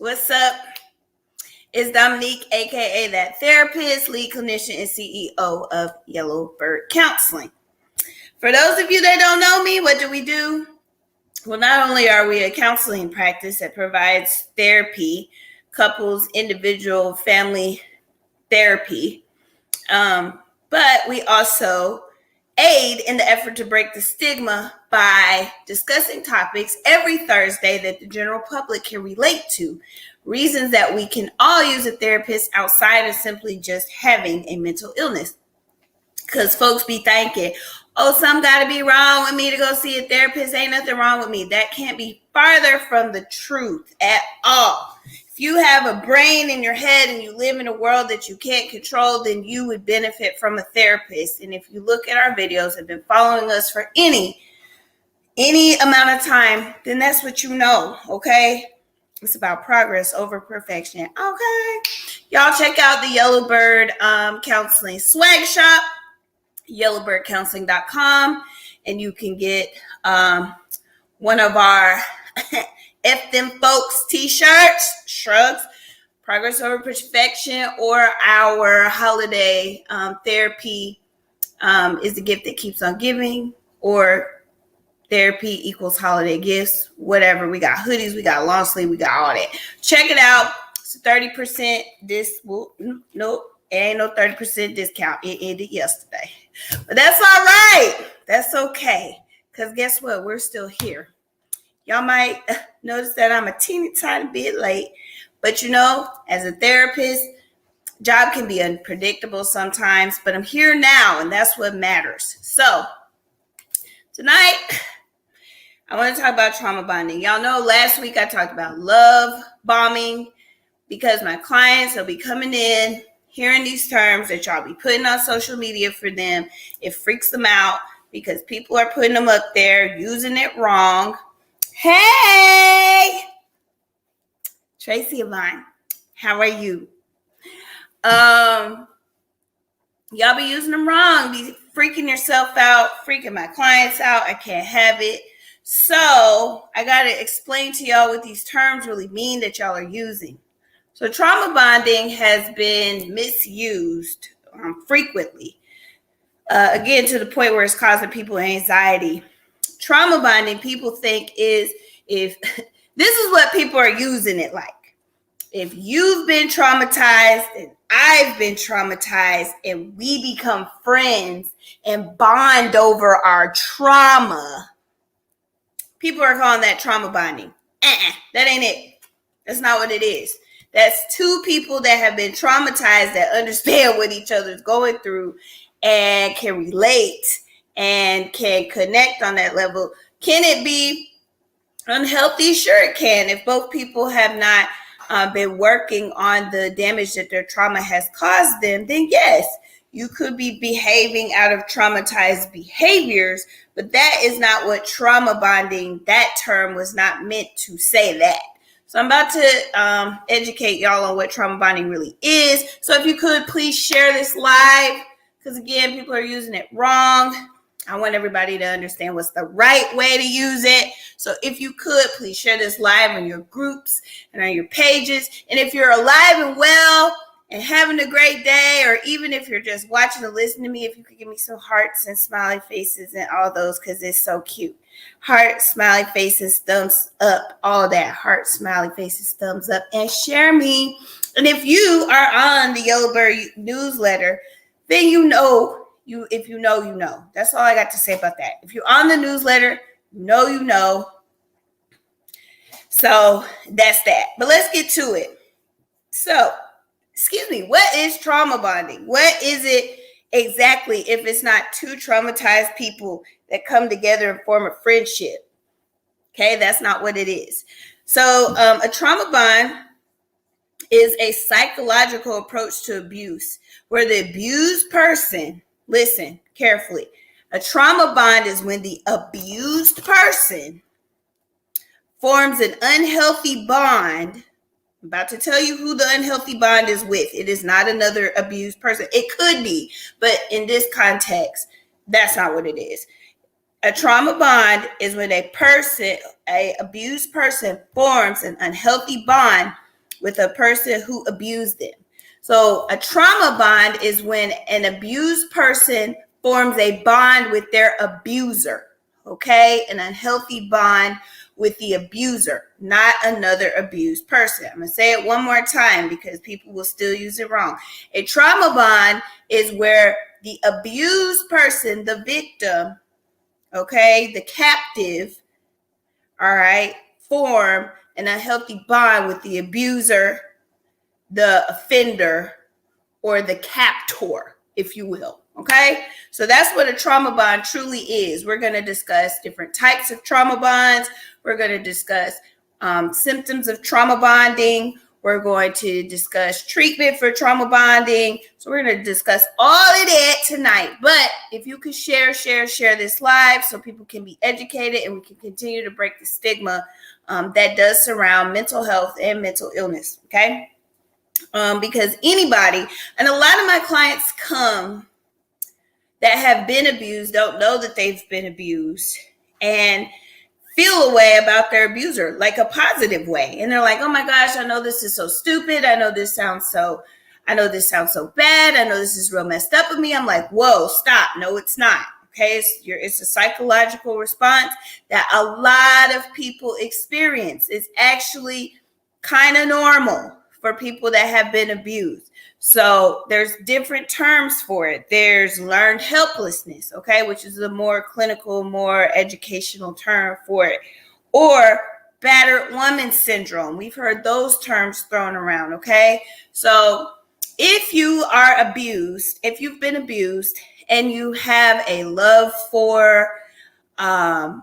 What's up? It's Dominique, aka That Therapist, lead clinician, and CEO of Yellow Bird Counseling. For those of you that don't know me, what do? Well, not only are we a counseling practice that provides therapy, couples, individual, family therapy, but we also aid in the effort to break the stigma by discussing topics every Thursday that the general public can relate to. Reasons that we can all use a therapist outside of simply just having a mental illness. Because folks be thinking, oh, something got to be wrong with me to go see a therapist. Ain't nothing wrong with me. That can't be farther from the truth at all. If you have a brain in your head and you live in a world that you can't control, then you would benefit from a therapist. And if you look at our videos and been following us for any amount of time, then that's what you know, okay? It's about progress over perfection, okay? Y'all check out the Yellow Bird Counseling swag shop, yellowbirdcounseling.com, and you can get one of our F Them Folks t-shirts, shrugs, progress over perfection, or our holiday therapy is the gift that keeps on giving, or therapy equals holiday gifts, whatever. We got hoodies, we got long sleeve, we got all that. Check it out. It's 30%. Nope, it ain't no 30% discount. It ended yesterday. But that's all right. That's okay. Because guess what? We're still here. Y'all might notice that I'm a teeny tiny bit late. But as a therapist, job can be unpredictable sometimes. But I'm here now, and that's what matters. So tonight, I want to talk about trauma bonding. Y'all know last week I talked about love bombing because my clients will be coming in, hearing these terms that y'all be putting on social media for them. It freaks them out because people are putting them up there, using it wrong. Hey, Tracy Yvonne, how are you? Y'all be using them wrong, be freaking yourself out, freaking my clients out. I can't have it. So I got to explain to y'all what these terms really mean that y'all are using. So trauma bonding has been misused frequently, again, to the point where it's causing people anxiety. Trauma bonding, people think is if this is what people are using it like. If you've been traumatized and I've been traumatized and we become friends and bond over our trauma, people are calling that trauma bonding. That ain't it. That's not what it is. That's two people that have been traumatized that understand what each other's going through and can relate and can connect on that level. Can it be unhealthy? Sure it can. If both people have not been working on the damage that their trauma has caused them, then yes, you could be behaving out of traumatized behaviors, but that is not what trauma bonding, that term was not meant to say that. So I'm about to educate y'all on what trauma bonding really is. So if you could please share this live, because again, people are using it wrong. I want everybody to understand what's the right way to use it. So if you could, please share this live on your groups and on your pages. And if you're alive and well and having a great day, or even if you're just watching and listening to me, if you could give me some hearts and smiley faces and all those, because it's so cute. Heart, smiley faces, thumbs up, all that. Heart, smiley faces, thumbs up, and share me. And if you are on the Yellow Bird newsletter, then if you know, you know. That's all I got to say about that. If you're on the newsletter, you know. So that's that. But let's get to it. So, what is trauma bonding? What is it exactly if it's not two traumatized people that come together and form a friendship? Okay, that's not what it is. So a trauma bond is a psychological approach to abuse where the abused person, listen carefully, a trauma bond is when the abused person forms an unhealthy bond. I'm about to tell you who the unhealthy bond is with. It is not another abused person. It could be, but in this context, that's not what it is. A trauma bond is when a abused person forms an unhealthy bond with a person who abused them. So a trauma bond is when an abused person forms a bond with their abuser, okay? An unhealthy bond with the abuser, not another abused person. I'm going to say it one more time because people will still use it wrong. A trauma bond is where the abused person, the victim, okay, the captive, all right, form an unhealthy bond with the abuser, the offender, or the captor, if you will. Okay, so that's what a trauma bond truly is. We're going to discuss different types of trauma bonds. We're going to discuss symptoms of trauma bonding. We're going to discuss treatment for trauma bonding. So we're going to discuss all of that tonight. But if you could share this live so people can be educated and we can continue to break the stigma that does surround mental health and mental illness. Okay. Because anybody, and a lot of my clients come that have been abused, don't know that they've been abused, and feel a way about their abuser, like a positive way. And they're like, oh my gosh, I know this is so stupid. I know this sounds so bad. I know this is real messed up of me. I'm like, whoa, stop. No, it's not. Okay, it's a psychological response that a lot of people experience. It's actually kind of normal for people that have been abused. So there's different terms for it. There's learned helplessness, okay, which is a more clinical, more educational term for it. Or battered woman syndrome. We've heard those terms thrown around, okay? So if you are abused, if you've been abused and you have a love for, a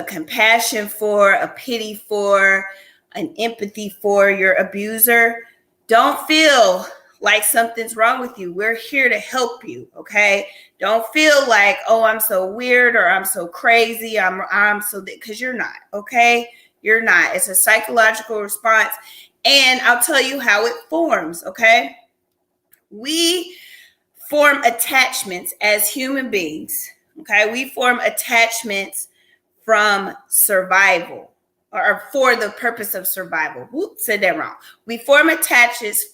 compassion for, a pity for, an empathy for your abuser, don't feel like something's wrong with you. We're here to help you, okay? Don't feel like, oh, I'm so weird or I'm so crazy. I'm so, because you're not, okay? You're not. It's a psychological response. And I'll tell you how it forms, okay? We form attachments as human beings, okay? We form attachments from survival, or for the purpose of survival. Whoops, said that wrong. We form attachments,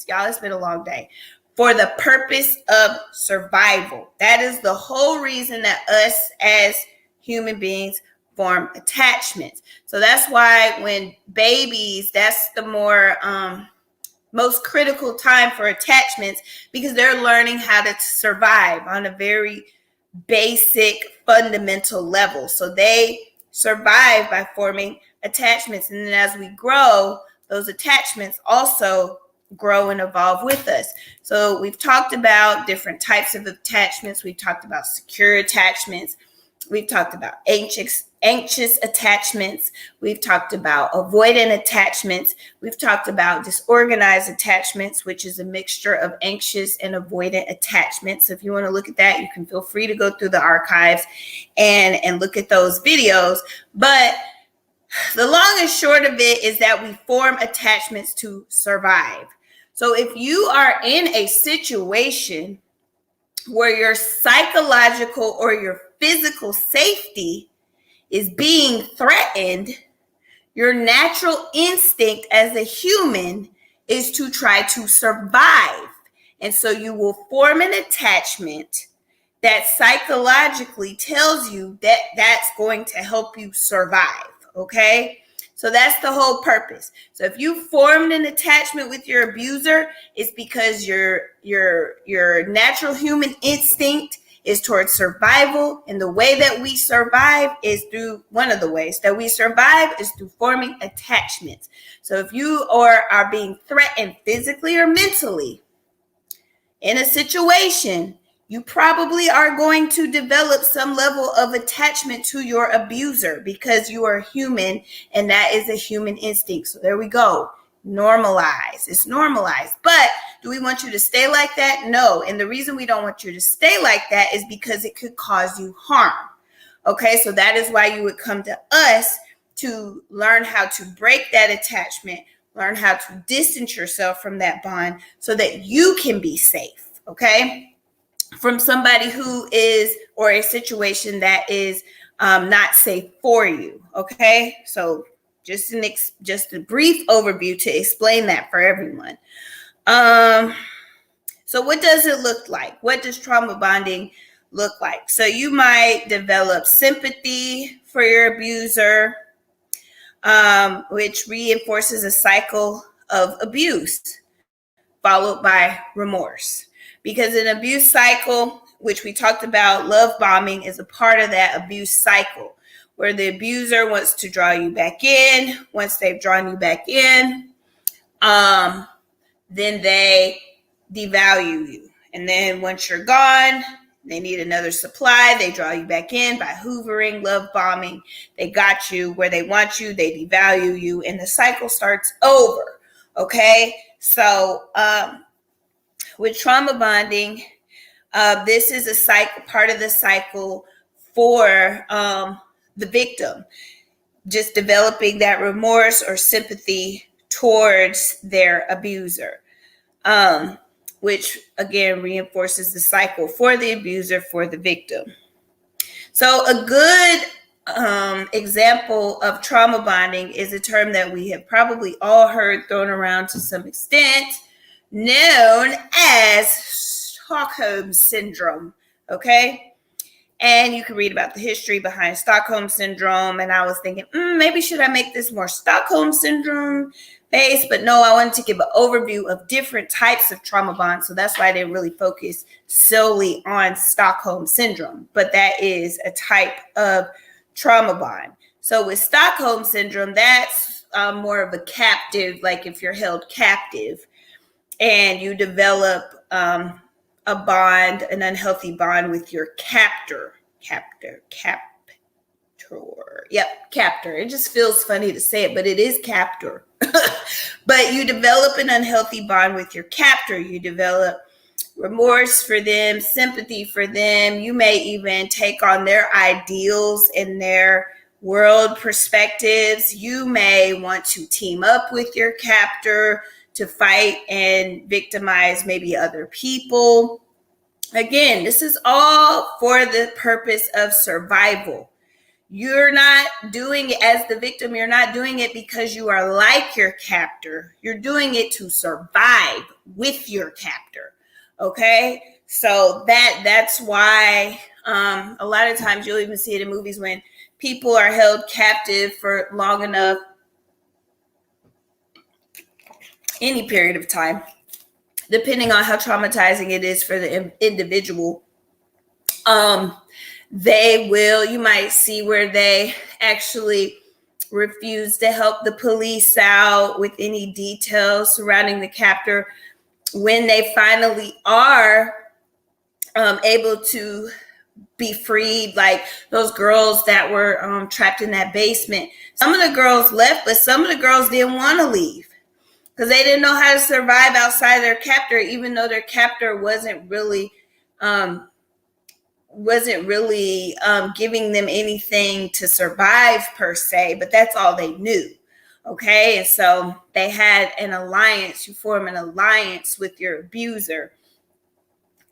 y'all, it's been a long day, for the purpose of survival. That is the whole reason that us as human beings form attachments. So that's why when babies, that's the more most critical time for attachments, because they're learning how to survive on a very basic fundamental level. So they survive by forming attachments. And then as we grow, those attachments also grow and evolve with us. So we've talked about different types of attachments. We've talked about secure attachments. We've talked about anxious attachments. We've talked about avoidant attachments. We've talked about disorganized attachments, which is a mixture of anxious and avoidant attachments. So if you want to look at that, you can feel free to go through the archives and look at those videos. But the long and short of it is that we form attachments to survive. So if you are in a situation where your psychological or your physical safety is being threatened, your natural instinct as a human is to try to survive. And so you will form an attachment that psychologically tells you that that's going to help you survive, okay? So that's the whole purpose. So if you formed an attachment with your abuser, it's because your natural human instinct is towards survival. And the way that we survive is through, one of the ways that we survive is through forming attachments. So if you are being threatened physically or mentally in a situation, you probably are going to develop some level of attachment to your abuser because you are human and that is a human instinct. So there we go. Normalize. It's normalized. But do we want you to stay like that? No. And the reason we don't want you to stay like that is because it could cause you harm. Okay, so that is why you would come to us to learn how to break that attachment, learn how to distance yourself from that bond so that you can be safe, okay? From somebody who is, or a situation that is not safe for you, okay? So Just a brief overview to explain that for everyone. So what does it look like? What does trauma bonding look like? So you might develop sympathy for your abuser, which reinforces a cycle of abuse, followed by remorse. Because an abuse cycle, which we talked about, love bombing is a part of that abuse cycle, where the abuser wants to draw you back in. Once they've drawn you back in, then they devalue you. And then once you're gone, they need another supply. They draw you back in by hoovering, love bombing. They got you where they want you. They devalue you, and the cycle starts over. Okay? So with trauma bonding, this is a cycle, part of the cycle for the victim, just developing that remorse or sympathy towards their abuser, which again reinforces the cycle for the abuser, for the victim. So a good example of trauma bonding is a term that we have probably all heard thrown around to some extent, known as Stockholm Syndrome, okay? And you can read about the history behind Stockholm Syndrome, and I was thinking, maybe should I make this more Stockholm Syndrome based? But no, I wanted to give an overview of different types of trauma bonds, so that's why I didn't really focus solely on Stockholm Syndrome, but that is a type of trauma bond. So with Stockholm Syndrome, that's more of a captive, like if you're held captive, and you develop a bond, an unhealthy bond with your captor. Yep, captor. It just feels funny to say it, but it is captor. But you develop an unhealthy bond with your captor. You develop remorse for them, sympathy for them. You may even take on their ideals and their world perspectives. You may want to team up with your captor to fight and victimize maybe other people. Again, this is all for the purpose of survival. You're not doing it as the victim. You're not doing it because you are like your captor. You're doing it to survive with your captor. Okay? So that's why a lot of times you'll even see it in movies when people are held captive for long enough, any period of time, depending on how traumatizing it is for the individual, you might see where they actually refuse to help the police out with any details surrounding the captor when they finally are able to be freed, like those girls that were trapped in that basement. Some of the girls left, but some of the girls didn't want to leave, because they didn't know how to survive outside their captor, even though their captor wasn't really giving them anything to survive per se, but that's all they knew. Okay, and so they had an alliance. You form an alliance with your abuser,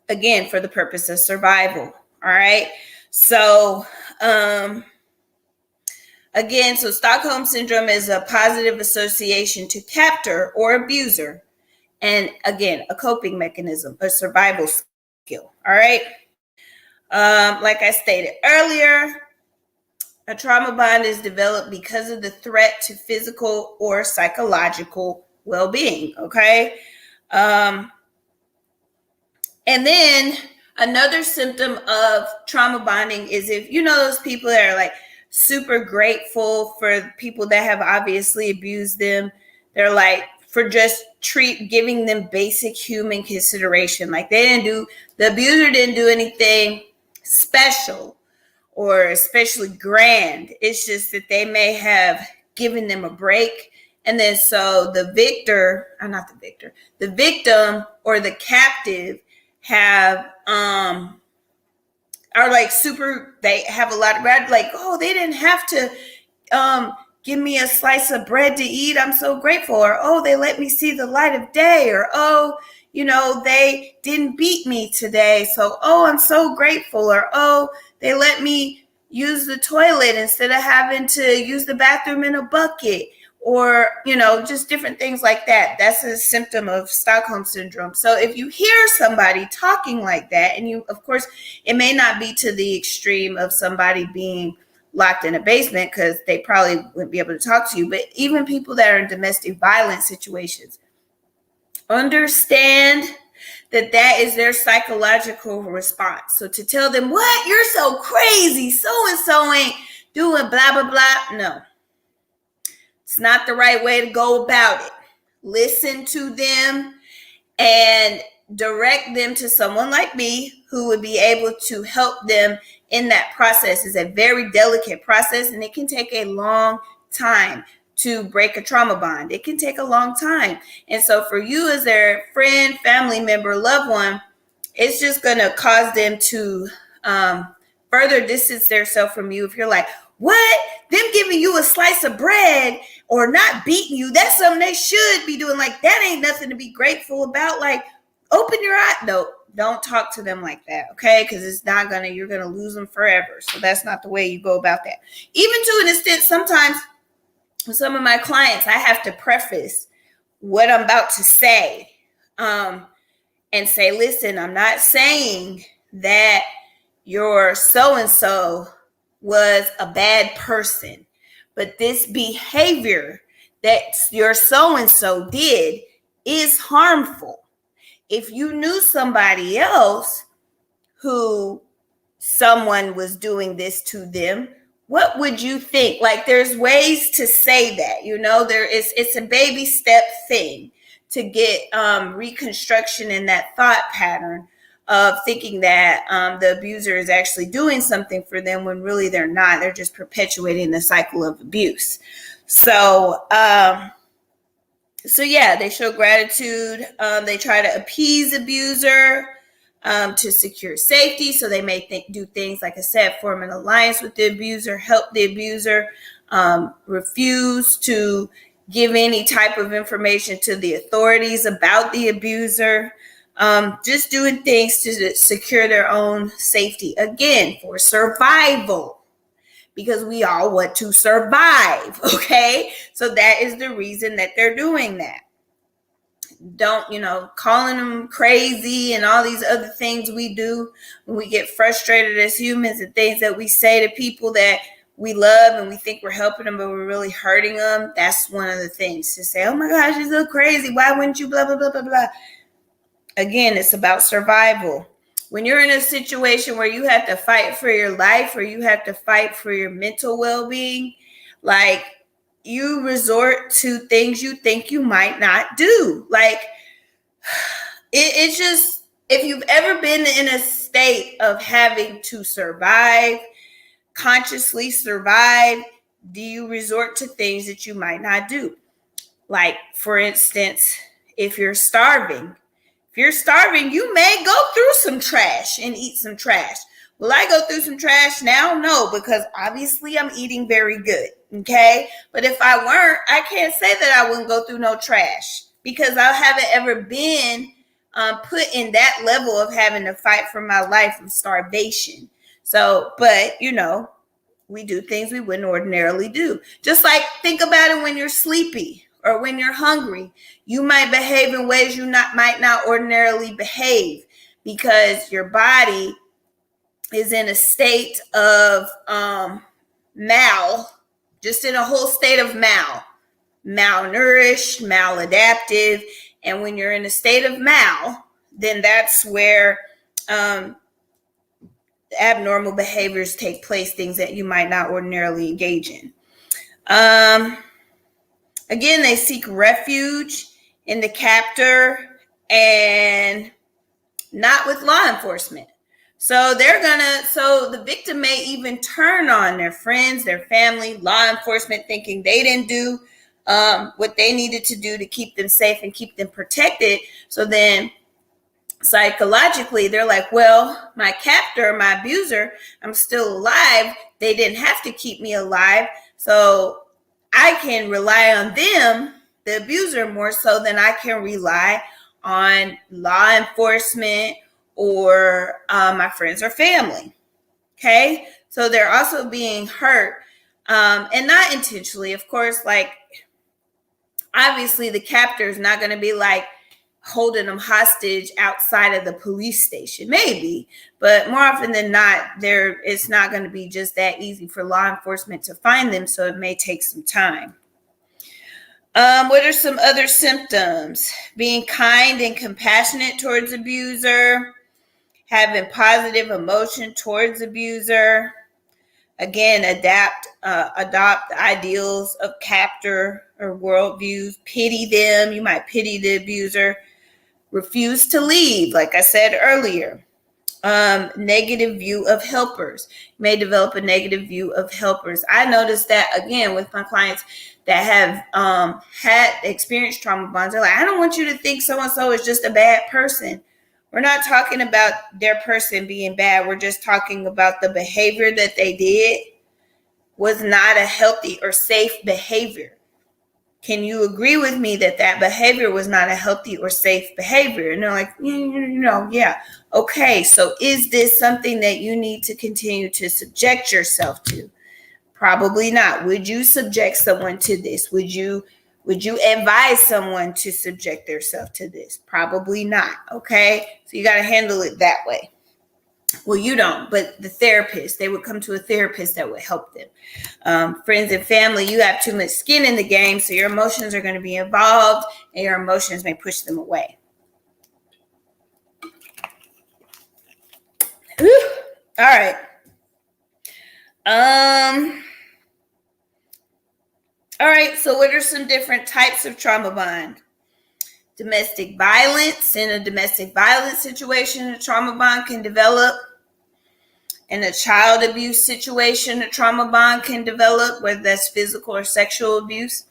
again, for the purpose of survival. All right, so again, so Stockholm Syndrome is a positive association to captor or abuser. And again, a coping mechanism, a survival skill. All right. Like I stated earlier, a trauma bond is developed because of the threat to physical or psychological well-being. Okay. And then another symptom of trauma bonding is if you know those people that are like super grateful for people that have obviously abused them. They're like, for just giving them basic human consideration. Like the abuser didn't do anything special or especially grand. It's just that they may have given them a break. And then so the victim or the captive are like super, they have a lot of bread, like, oh, they didn't have to give me a slice of bread to eat. I'm so grateful. Or, oh, they let me see the light of day. Or, oh, they didn't beat me today. So, oh, I'm so grateful. Or, oh, they let me, use the toilet instead of having to use the bathroom in a bucket, or, just different things like that. That's a symptom of Stockholm syndrome. So if you hear somebody talking like that, and of course, it may not be to the extreme of somebody being locked in a basement, because they probably wouldn't be able to talk to you, but even people that are in domestic violence situations, understand that is their psychological response. So to tell them, what, you're so crazy, so-and-so ain't doing blah, blah, blah. No, it's not the right way to go about it. Listen to them and direct them to someone like me who would be able to help them in that process. It's a very delicate process, and it can take a long time to break a trauma bond. It can take a long time. And so for you as their friend, family member, loved one, it's just going to cause them to further distance themselves from you. If you're like, what? Them giving you a slice of bread or not beating you, that's something they should be doing. Like, that ain't nothing to be grateful about. Like, open your eye. No, don't talk to them like that, okay? Because you're going to lose them forever. So that's not the way you go about that. Even to an extent, sometimes with some of my clients, I have to preface what I'm about to say and say, listen, I'm not saying that your so-and-so was a bad person, but this behavior that your so-and-so did is harmful. If you knew somebody else who someone was doing this to them, what would you think? Like, there's ways to say that, it's a baby step thing to get reconstruction in that thought pattern of thinking that the abuser is actually doing something for them when really they're not. They're just perpetuating the cycle of abuse. So yeah, they show gratitude. They try to appease abuser to secure safety. So they may do things, like I said, form an alliance with the abuser, help the abuser, refuse to give any type of information to the authorities about the abuser, just doing things to secure their own safety. Again, for survival, because we all want to survive, okay? So that is the reason that they're doing that. Don't, calling them crazy and all these other things we do when we get frustrated as humans, and things that we say to people that we love and we think we're helping them, but we're really hurting them. That's one of the things, to say, oh my gosh, you're so crazy. Why wouldn't you blah, blah, blah, blah, blah. Again, it's about survival. When you're in a situation where you have to fight for your life, or you have to fight for your mental well-being, like, you resort to things you think you might not do. Like, it's just, if you've ever been in a state of having to survive, consciously survive, do you resort to things that you might not do? Like, for instance, if you're starving, you may go through some trash and eat some trash. Will I go through some trash now? No, because obviously I'm eating very good, okay? But if I weren't, I can't say that I wouldn't go through no trash, because I haven't ever been put in that level of having to fight for my life of starvation. So, but, we do things we wouldn't ordinarily do. Just like, think about it when you're sleepy or when you're hungry. You might behave in ways you might not ordinarily behave, because your body is in a state of just in a whole state of malnourished, maladaptive. And when you're in a state of then that's where abnormal behaviors take place, things that you might not ordinarily engage in. Again, they seek refuge in the captor and not with law enforcement. So the victim may even turn on their friends, their family, law enforcement, thinking they didn't do what they needed to do to keep them safe and keep them protected. So then psychologically, they're like, well, my captor, my abuser, I'm still alive. They didn't have to keep me alive. So I can rely on them, the abuser, more so than I can rely on law enforcement or my friends or family. Okay, So they're also being hurt, and not intentionally, of course. Like, obviously the captor is not going to be like holding them hostage outside of the police station, maybe, but more often than not, it's not going to be just that easy for law enforcement to find them, so it may take some time. What are some other symptoms? Being kind and compassionate towards abuser, having positive emotion towards abuser. Again, adopt ideals of captor or worldviews. Pity them. You might pity the abuser. Refuse to leave, like I said earlier. Negative view of helpers. You may develop a negative view of helpers. I noticed that, again, with my clients that have had experienced trauma bonds. They're like, I don't want you to think so-and-so is just a bad person. We're not talking about their person being bad. We're just talking about the behavior that they did was not a healthy or safe behavior. Can you agree with me that that behavior was not a healthy or safe behavior? And they're like, yeah. Okay, so is this something that you need to continue to subject yourself to? Probably not. Would you subject someone to this? Would you advise someone to subject themselves to this? Probably not. Okay, so you got to handle it that way. Well, you don't, but the therapist, they would come to a therapist that would help them. Friends and family, you have too much skin in the game, so your emotions are going to be involved, and your emotions may push them away. Whew. All right. All right, so what are some different types of trauma bond? Domestic violence. In a domestic violence situation, a trauma bond can develop. In a child abuse situation, a trauma bond can develop, whether that's physical or sexual abuse.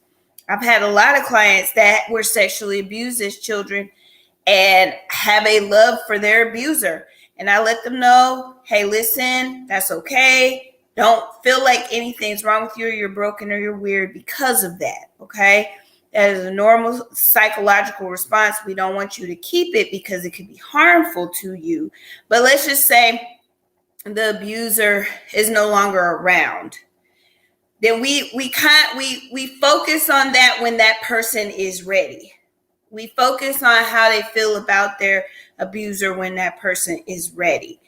I've had a lot of clients that were sexually abused as children and have a love for their abuser. And I let them know, hey, listen, that's okay. Don't feel like anything's wrong with you, or you're broken, or you're weird because of that, okay? That is a normal psychological response. We don't want you to keep it because it could be harmful to you. But let's just say the abuser is no longer around. Then we focus on that when that person is ready. We focus on how they feel about their abuser when that person is ready.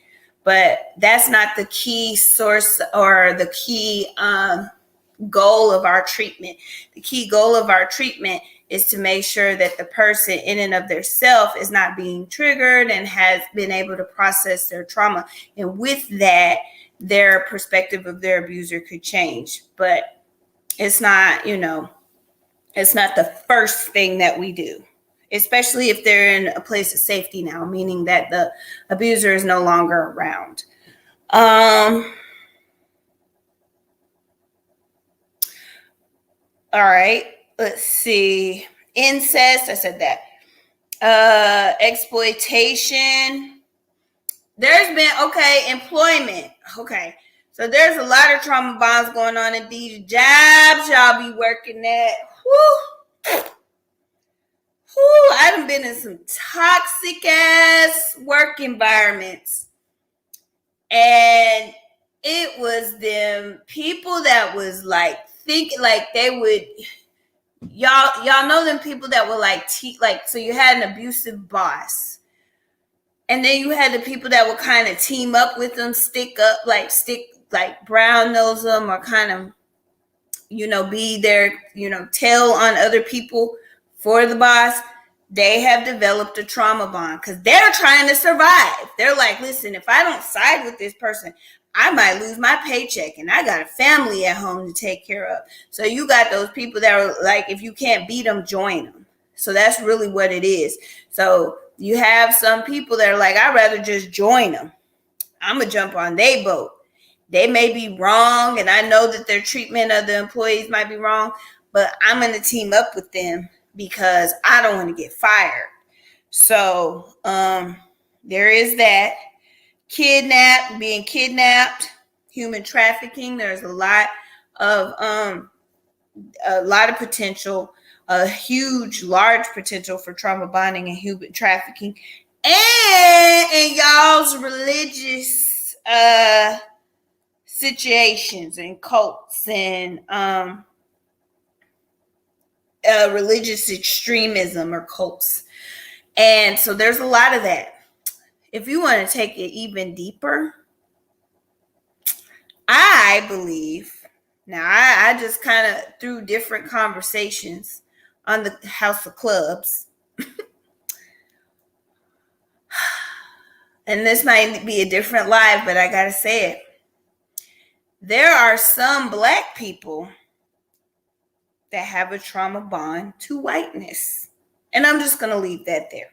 But that's not the key source or the key goal of our treatment. The key goal of our treatment is to make sure that the person in and of their self is not being triggered and has been able to process their trauma. And with that, their perspective of their abuser could change. But it's not, it's not the first thing that we do, especially if they're in a place of safety now, meaning that the abuser is no longer around. All right, let's see. Incest, I said that. Exploitation. There's been, employment. Okay, so there's a lot of trauma bonds going on in these jobs y'all be working at. I done been in some toxic ass work environments. And it was them people that was like thinking like they would, y'all know them people that were like, so you had an abusive boss. And then you had the people that would kind of team up with them, stick brown nose them, or kind of, be their, tail on other people for the boss. They have developed a trauma bond because they're trying to survive. They're like, listen, if I don't side with this person, I might lose my paycheck, and I got a family at home to take care of. So you got those people that are like, if you can't beat them, join them. So that's really what it is. So you have some people that are like, I'd rather just join them. I'm going to jump on their boat. They may be wrong, and I know that their treatment of the employees might be wrong, but I'm going to team up with them because I don't want to get fired. So there is that. Being kidnapped, human trafficking. There's a lot of potential, a huge, large potential for trauma bonding and human trafficking. And in y'all's religious situations and cults and religious extremism or cults. And so there's a lot of that. If you want to take it even deeper, I believe, now I just kind of threw different conversations on the House of Clubs. And this might be a different live, but I got to say it. There are some Black people that have a trauma bond to whiteness. And I'm just going to leave that there.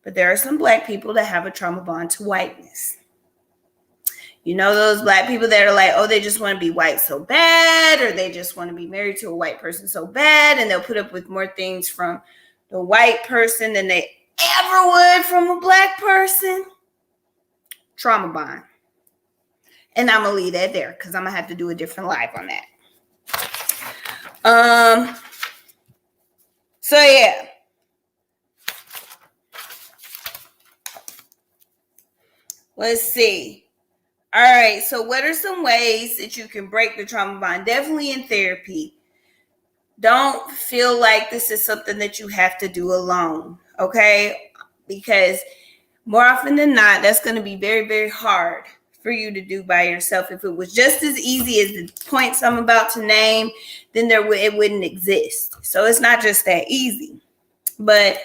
But there are some Black people that have a trauma bond to whiteness. You know, those Black people that are like, oh, they just want to be white so bad, or they just want to be married to a white person so bad, and they'll put up with more things from the white person than they ever would from a Black person. Trauma bond. And I'm going to leave that there because I'm going to have to do a different live on that. So yeah. Let's see. All right. So what are some ways that you can break the trauma bond? Definitely in therapy. Don't feel like this is something that you have to do alone. Okay. Because more often than not, that's going to be very, very hard for you to do by yourself. If it was just as easy as the points I'm about to name, then it wouldn't exist. So it's not just that easy. But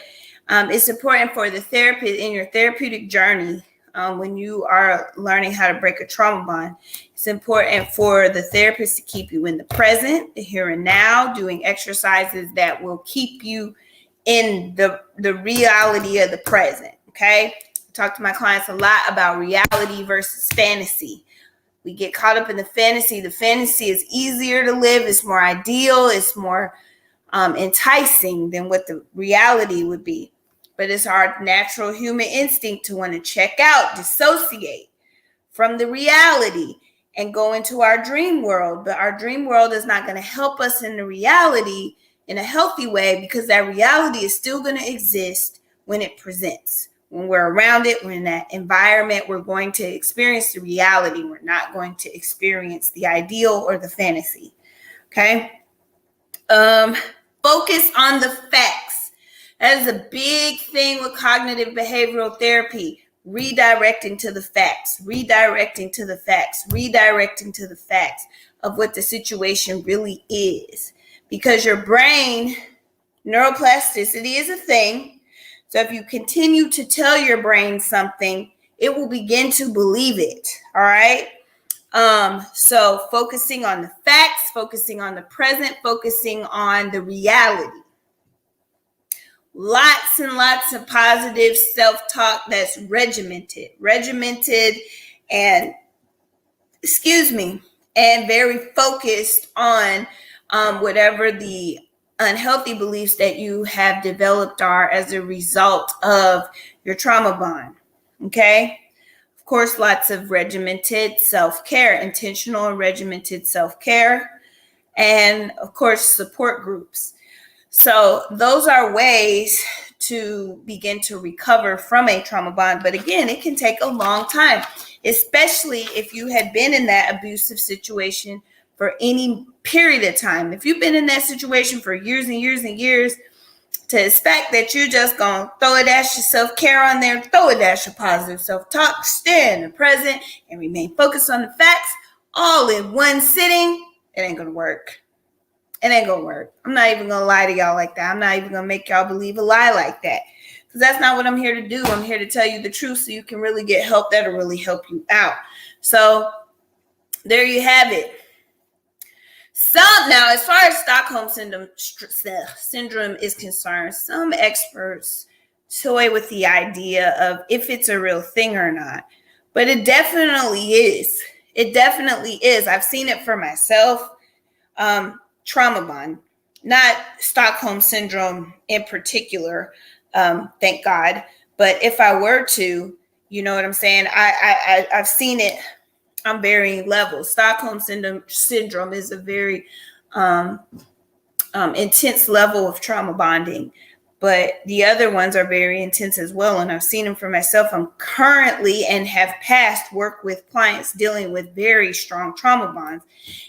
it's important for the therapist in your therapeutic journey, when you are learning how to break a trauma bond, it's important for the therapist to keep you in the present, the here and now, doing exercises that will keep you in the reality of the present. Okay. I talk to my clients a lot about reality versus fantasy. We get caught up in the fantasy. The fantasy is easier to live. It's more ideal. It's more enticing than what the reality would be. But it's our natural human instinct to want to check out, dissociate from the reality and go into our dream world. But our dream world is not going to help us in the reality in a healthy way, because that reality is still going to exist when it presents. When we're around it, we're in that environment, we're going to experience the reality. We're not going to experience the ideal or the fantasy. Okay. Focus on the facts. That is a big thing with cognitive behavioral therapy. Redirecting to the facts, redirecting to the facts, redirecting to the facts of what the situation really is. Because your brain, neuroplasticity is a thing. So if you continue to tell your brain something, it will begin to believe it. All right. So focusing on the facts, focusing on the present, focusing on the reality. Lots and lots of positive self-talk that's regimented and very focused on whatever the unhealthy beliefs that you have developed are as a result of your trauma bond. Okay. Of course, lots of regimented self-care, intentional and regimented self-care, and of course, support groups. So those are ways to begin to recover from a trauma bond. But again, it can take a long time, especially if you had been in that abusive situation for any period of time. If you've been in that situation for years and years and years, to expect that you're just going to throw a dash of self-care on there, throw a dash of positive self-talk, stay in the present, and remain focused on the facts all in one sitting, it ain't going to work. It ain't going to work. I'm not even going to lie to y'all like that. I'm not even going to make y'all believe a lie like that. Because that's not what I'm here to do. I'm here to tell you the truth so you can really get help that'll really help you out. So there you have it. Now, as far as Stockholm syndrome is concerned, some experts toy with the idea of if it's a real thing or not. But it definitely is. It definitely is. I've seen it for myself. Trauma bond, not Stockholm syndrome in particular, thank God. But if I were to, you know what I'm saying? I've seen it on varying levels. Stockholm syndrome is a very intense level of trauma bonding. but the other ones are very intense as well. And I've seen them for myself. I'm currently and have past work with clients dealing with very strong trauma bonds.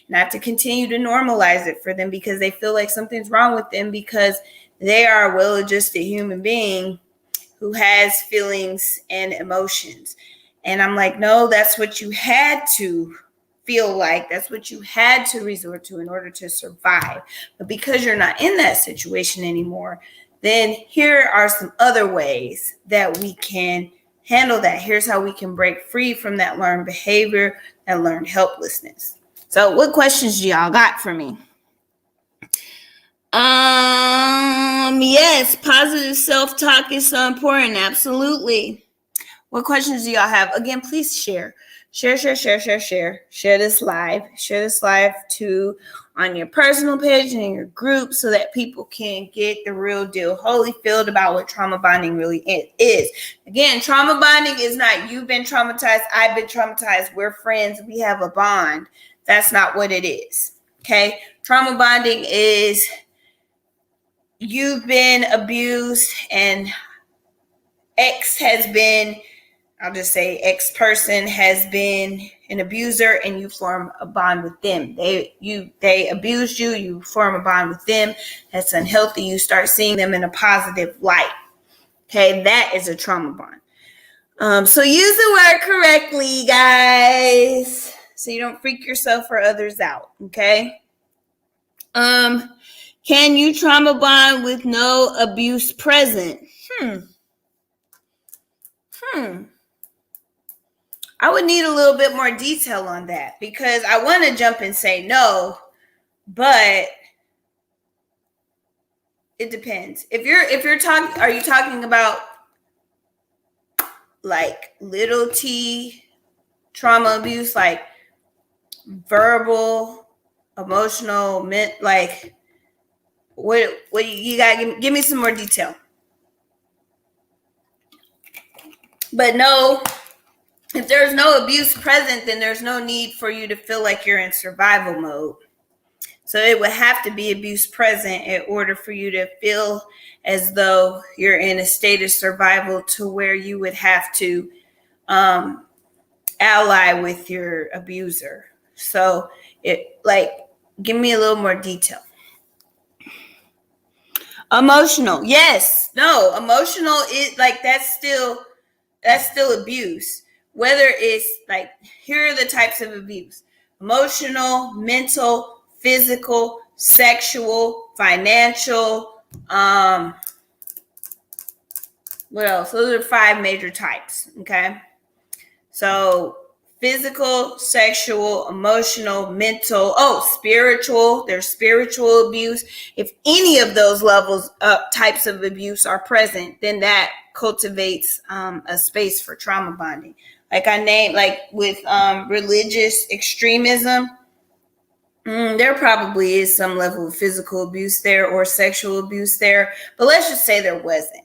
And I have to continue to normalize it for them because they feel like something's wrong with them because they are a well-adjusted human being who has feelings and emotions. And I'm like, no, that's what you had to feel like. That's what you had to resort to in order to survive. But because you're not in that situation anymore, then here are some other ways that we can handle that. Here's how we can break free from that learned behavior, that learned helplessness. So what questions do y'all got for me? Yes, positive self-talk is so important. Absolutely. What questions do y'all have? Again, please share. Share this live. Share this live too on your personal page and in your group so that people can get the real deal, Holyfield, about what trauma bonding really is. Again, trauma bonding is not you've been traumatized, I've been traumatized, we're friends, we have a bond. That's not what it is. Okay? Trauma bonding is you've been abused and X has been, I'll just say X person has been an abuser and you form a bond with them. They abused you, you form a bond with them. That's unhealthy. You start seeing them in a positive light. Okay, that is a trauma bond. So use the word correctly, guys, so you don't freak yourself or others out. Okay. Can you trauma bond with no abuse present? I would need a little bit more detail on that because I want to jump and say no, but it depends. If you're talking, are you talking about like little t trauma abuse, like verbal, emotional, like what you got? Give me some more detail. But no. If there's no abuse present, then there's no need for you to feel like you're in survival mode. So it would have to be abuse present in order for you to feel as though you're in a state of survival to where you would have to ally with your abuser. So give me a little more detail. Emotional. Yes. No, emotional is like that's still abuse. Whether it's like, here are the types of abuse: emotional, mental, physical, sexual, financial. What else? Those are 5 major types. Okay. So physical, sexual, emotional, mental, spiritual. There's spiritual abuse. If any of those levels, types of abuse are present, then that cultivates a space for trauma bonding. Like I named, like with religious extremism, there probably is some level of physical abuse there or sexual abuse there. But let's just say there wasn't.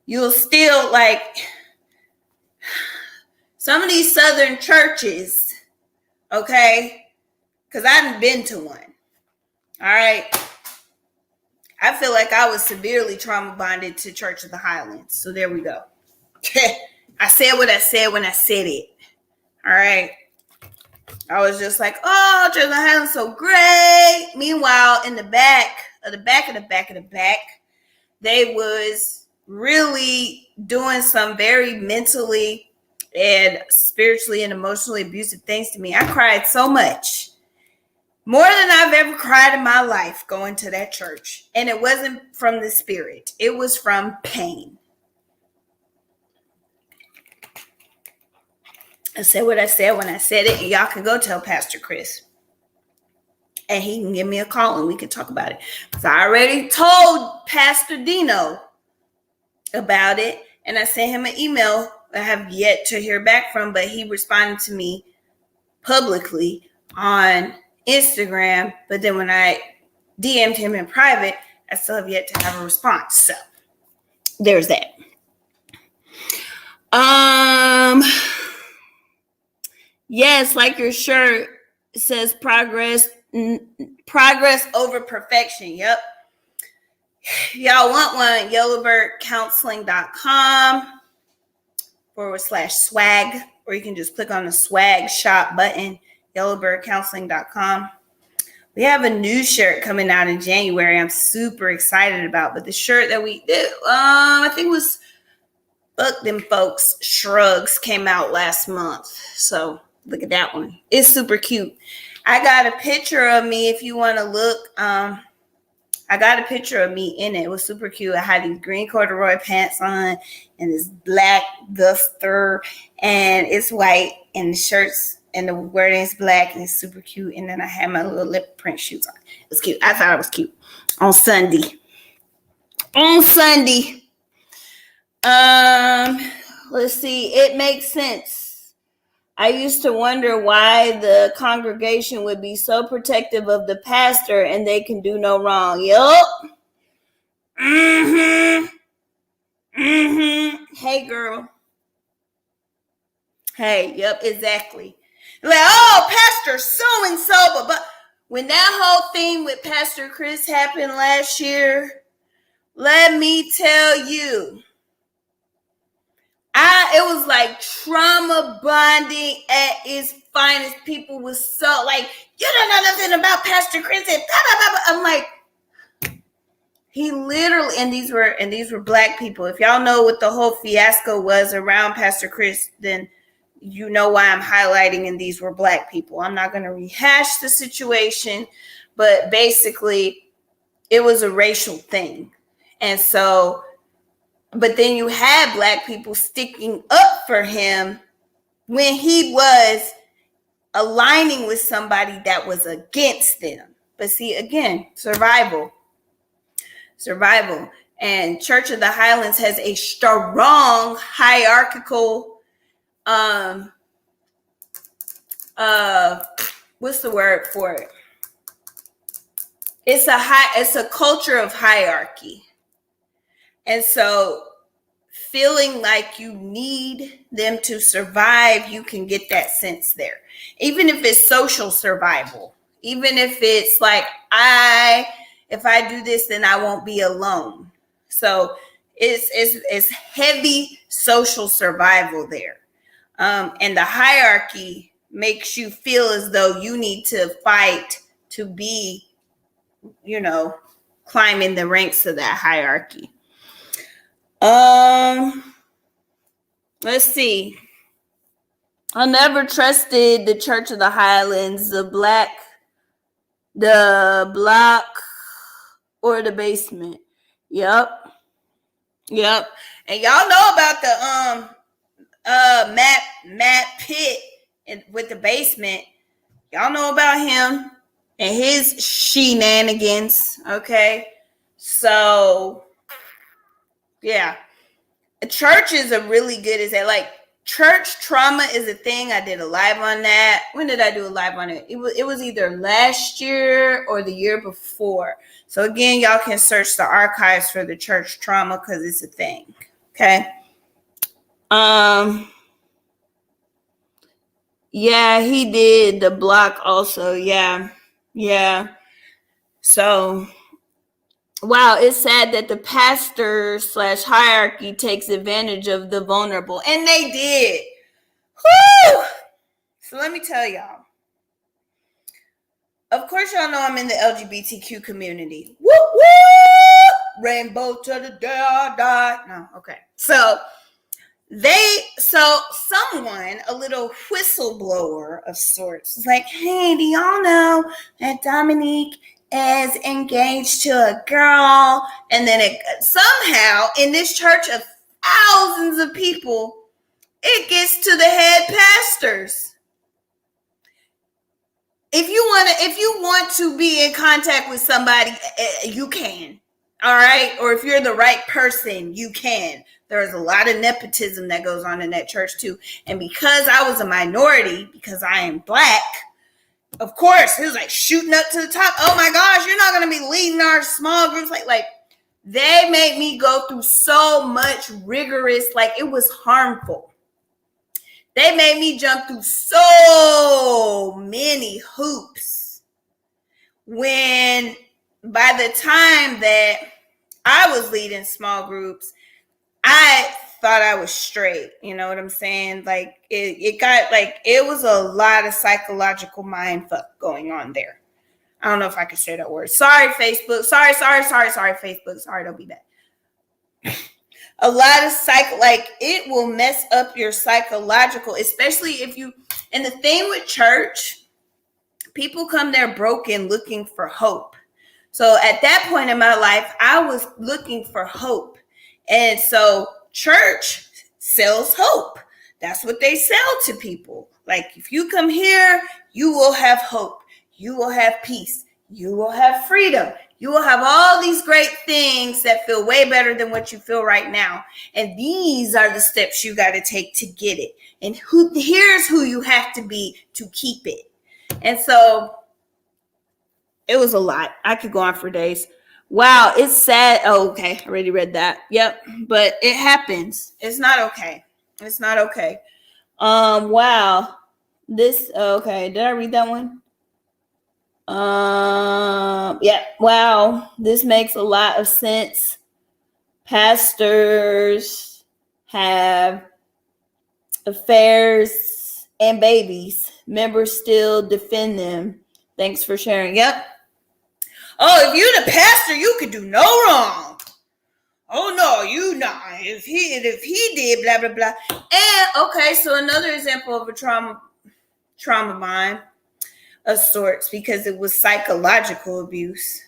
You'll still like some of these Southern churches, okay? Because I haven't been to one. All right. I feel like I was severely trauma bonded to Church of the Highlands. So there we go. I said what I said when I said it. All right. I was just like, oh, Church of the Highlands so great. Meanwhile, in the back, they was really doing some very mentally and spiritually and emotionally abusive things to me. I cried so much. More than I've ever cried in my life going to that church. And it wasn't from the spirit. It was from pain. I said what I said when I said it. And y'all can go tell Pastor Chris. And he can give me a call and we can talk about it. So I already told Pastor Dino about it. And I sent him an email I have yet to hear back from. But he responded to me publicly on Instagram, but then when I DM'd him in private, I still have yet to have a response. So there's that. Yes, like your shirt says progress over perfection. Yep. Y'all want one, yellowbirdcounseling.com/swag, or you can just click on the swag shop button, yellowbirdcounseling.com. We have a new shirt coming out in January I'm super excited about, but the shirt that we did, I think it was Fuck Them Folks Shrugs, came out last month. So look at that one. It's super cute. I got a picture of me if you want to look. I got a picture of me in it. It was super cute. I had these green corduroy pants on and this black duster, and it's white, and the shirts and the wording is black, and it's super cute. And then I had my little lip print shoes on. It was cute. I thought it was cute. On Sunday. Let's see. It makes sense. I used to wonder why the congregation would be so protective of the pastor and they can do no wrong. Yup. Hey, girl. Hey, yep, exactly. Like, oh, Pastor so-and-so. But when that whole thing with Pastor Chris happened last year, let me tell you, it was like trauma bonding at its finest. People was so like, you don't know nothing about Pastor Chris. And blah, blah, blah, blah. I'm like, he literally, and these were black people. If y'all know what the whole fiasco was around Pastor Chris, then you know why I'm highlighting, and these were black people. I'm not going to rehash the situation, but basically it was a racial thing. And so, but then you had black people sticking up for him when he was aligning with somebody that was against them. But see, again, survival. And Church of the Highlands has a strong hierarchical, what's the word for it? It's a culture of hierarchy. And so feeling like you need them to survive, you can get that sense there. Even if it's social survival, even if it's like, if I do this, then I won't be alone. So it's heavy social survival there. And the hierarchy makes you feel as though you need to fight to be, climbing the ranks of that hierarchy. Let's see. I never trusted the Church of the Highlands, the block, or the basement. Yep. And y'all know about the Matt Pitt with the basement. Y'all know about him and his shenanigans. Okay. So yeah. Churches are really good at that. Like, church trauma is a thing. I did a live on that. When did I do a live on it? It was either last year or the year before. So again, y'all can search the archives for the church trauma because it's a thing. Okay. Yeah, he did the block also. Yeah. So, wow, it's sad that the pastor/hierarchy takes advantage of the vulnerable. And they did. Whew! So let me tell y'all. Of course, y'all know I'm in the LGBTQ community. Woo woo! Rainbow to the die. No, okay. So someone, a little whistleblower of sorts, is like, hey, do y'all know that Dominique is engaged to a girl? And then somehow in this church of thousands of people, it gets to the head pastors. If you want to be in contact with somebody, you can. All right. Or if you're the right person, you can. There's a lot of nepotism that goes on in that church too. And because I was a minority, because I am black, of course, he was like shooting up to the top. Oh my gosh, you're not going to be leading our small groups. Like they made me go through so much rigorous, like it was harmful. They made me jump through so many hoops when by the time that I was leading small groups, I thought I was straight. You know what I'm saying? Like it got like it was a lot of psychological mind fuck going on there. I don't know if I could say that word. Sorry, Facebook. Sorry, Facebook. Sorry, don't be bad. A lot of like it will mess up your psychological, especially if you, and the thing with church, people come there broken looking for hope. So at that point in my life, I was looking for hope. And so church sells hope. That's what they sell to people. Like, if you come here, you will have hope. You will have peace. You will have freedom. You will have all these great things that feel way better than what you feel right now. And these are the steps you got to take to get it. And here's who you have to be to keep it. And so it was a lot. I could go on for days. Wow, it's sad. Oh, okay. I already read that. Yep. But it happens. It's not okay. It's not okay. Wow. This, okay. Did I read that one? Yeah. Wow. This makes a lot of sense. Pastors have affairs and babies. Members still defend them. Thanks for sharing. Yep. Oh, if you're the pastor, you could do no wrong. Oh no, you not. If he did blah blah blah. And okay, so another example of a trauma mind of sorts, because it was psychological abuse.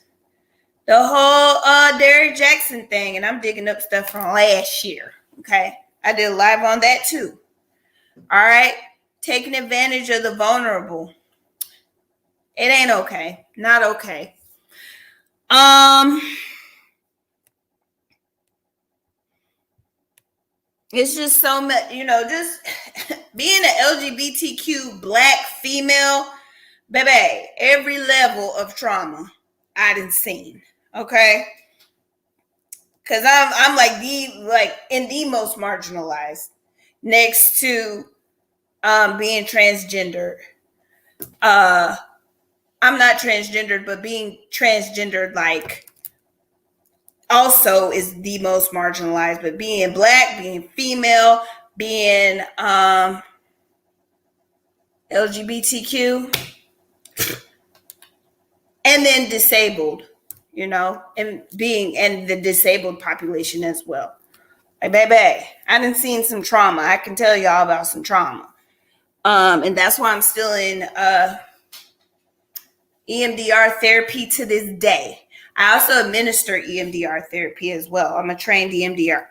The whole Derrick Jackson thing, and I'm digging up stuff from last year. Okay, I did a live on that too. All right, taking advantage of the vulnerable. It ain't okay. Not okay. It's just so much, just being an LGBTQ Black female, baby, every level of trauma I done seen. Okay, because I'm like in the most marginalized, next to being transgendered. I'm not transgendered, but being transgendered, like, also is the most marginalized. But being Black, being female, being LGBTQ, and then disabled, and the disabled population as well. Like, baby, I done seen some trauma. I can tell y'all about some trauma. And that's why I'm still in EMDR therapy to this day. I also administer EMDR therapy as well. I'm a trained EMDR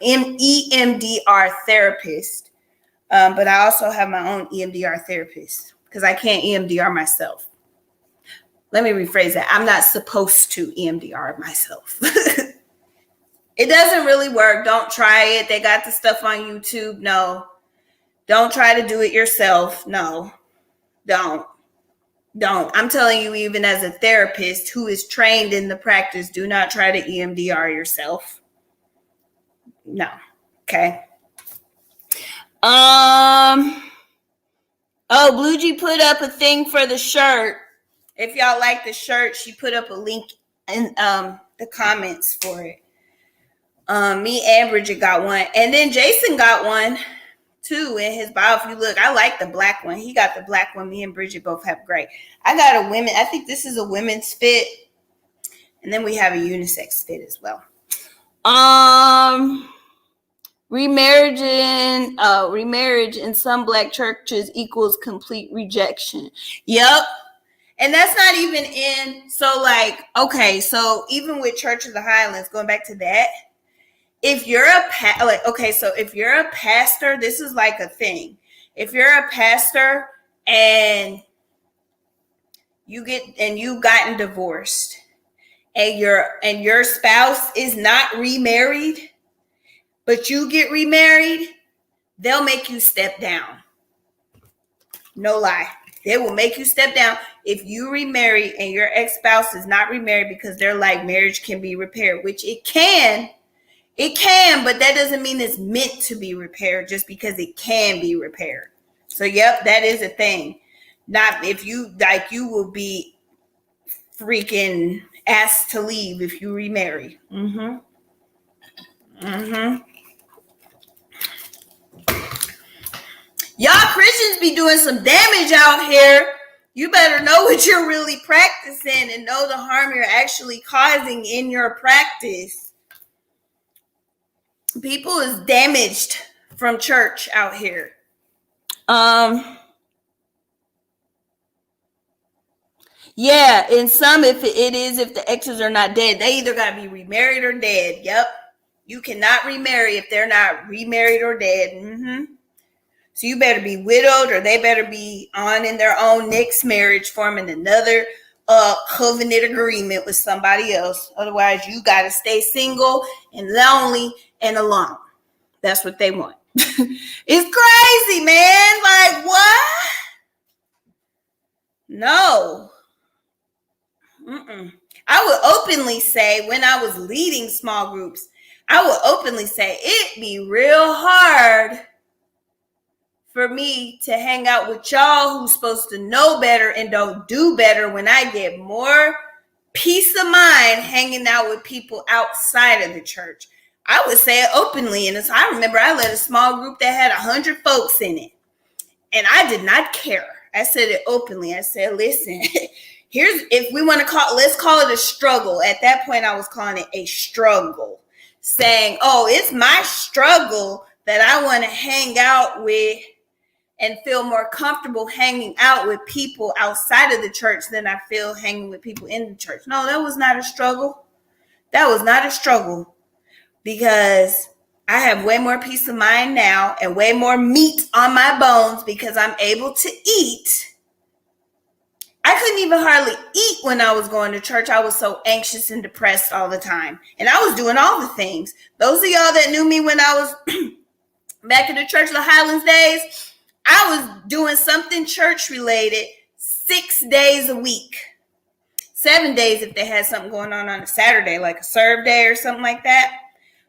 therapist, but I also have my own EMDR therapist because I can't EMDR myself. Let me rephrase that. I'm not supposed to EMDR myself. It doesn't really work. Don't try it. They got the stuff on YouTube. No. Don't try to do it yourself. No. Don't. I'm telling you, even as a therapist who is trained in the practice, do not try to EMDR yourself. No. Okay. Oh, Blue G put up a thing for the shirt. If y'all like the shirt, she put up a link in the comments for it. Me and Bridget got one, and then Jason got one too in his bio. If you look, I like the black one. He got the black one. Me and Bridget both have gray. I got a women. I think this is a women's fit, and then we have a unisex fit as well. Remarriage in some Black churches equals complete rejection. Yep. And that's not even in. So like, okay, so even with Church of the Highlands, going back to that. If you're if you're a pastor, this is like a thing. If you're a pastor and you've gotten divorced and your spouse is not remarried, but you get remarried, they'll make you step down. No lie. They will make you step down if you remarry and your ex-spouse is not remarried, because they're like, marriage can be repaired, which it can. It can, but that doesn't mean it's meant to be repaired just because it can be repaired. So, yep, that is a thing. Not if you will be freaking asked to leave if you remarry. Mm-hmm. Y'all Christians be doing some damage out here. You better know what you're really practicing and know the harm you're actually causing in your practice. People is damaged from church out here. Yeah, in some, if the exes are not dead, they either gotta be remarried or dead. Yep. You cannot remarry if they're not remarried or dead. So you better be widowed, or they better be on in their own next marriage, forming another covenant agreement with somebody else. Otherwise, you got to stay single and lonely and alone. That's what they want. It's crazy, man. Like, what? No. I would openly say, when I was leading small groups, I would openly say it'd be real hard for me to hang out with y'all who's supposed to know better and don't do better when I get more peace of mind hanging out with people outside of the church. I would say it openly. And I remember I led a small group that had 100 folks in it. And I did not care. I said it openly. I said, listen, if we want to let's call it a struggle. At that point, I was calling it a struggle. Saying, oh, it's my struggle that I want to hang out with and feel more comfortable hanging out with people outside of the church than I feel hanging with people in the church. No, that was not a struggle. That was not a struggle, because I have way more peace of mind now and way more meat on my bones because I'm able to eat. I couldn't even hardly eat when I was going to church. I was so anxious and depressed all the time. And I was doing all the things. Those of y'all that knew me when I was back in the Church of the Highlands days, I was doing something church related 6 days a week, 7 days if they had something going on a Saturday, like a serve day or something like that.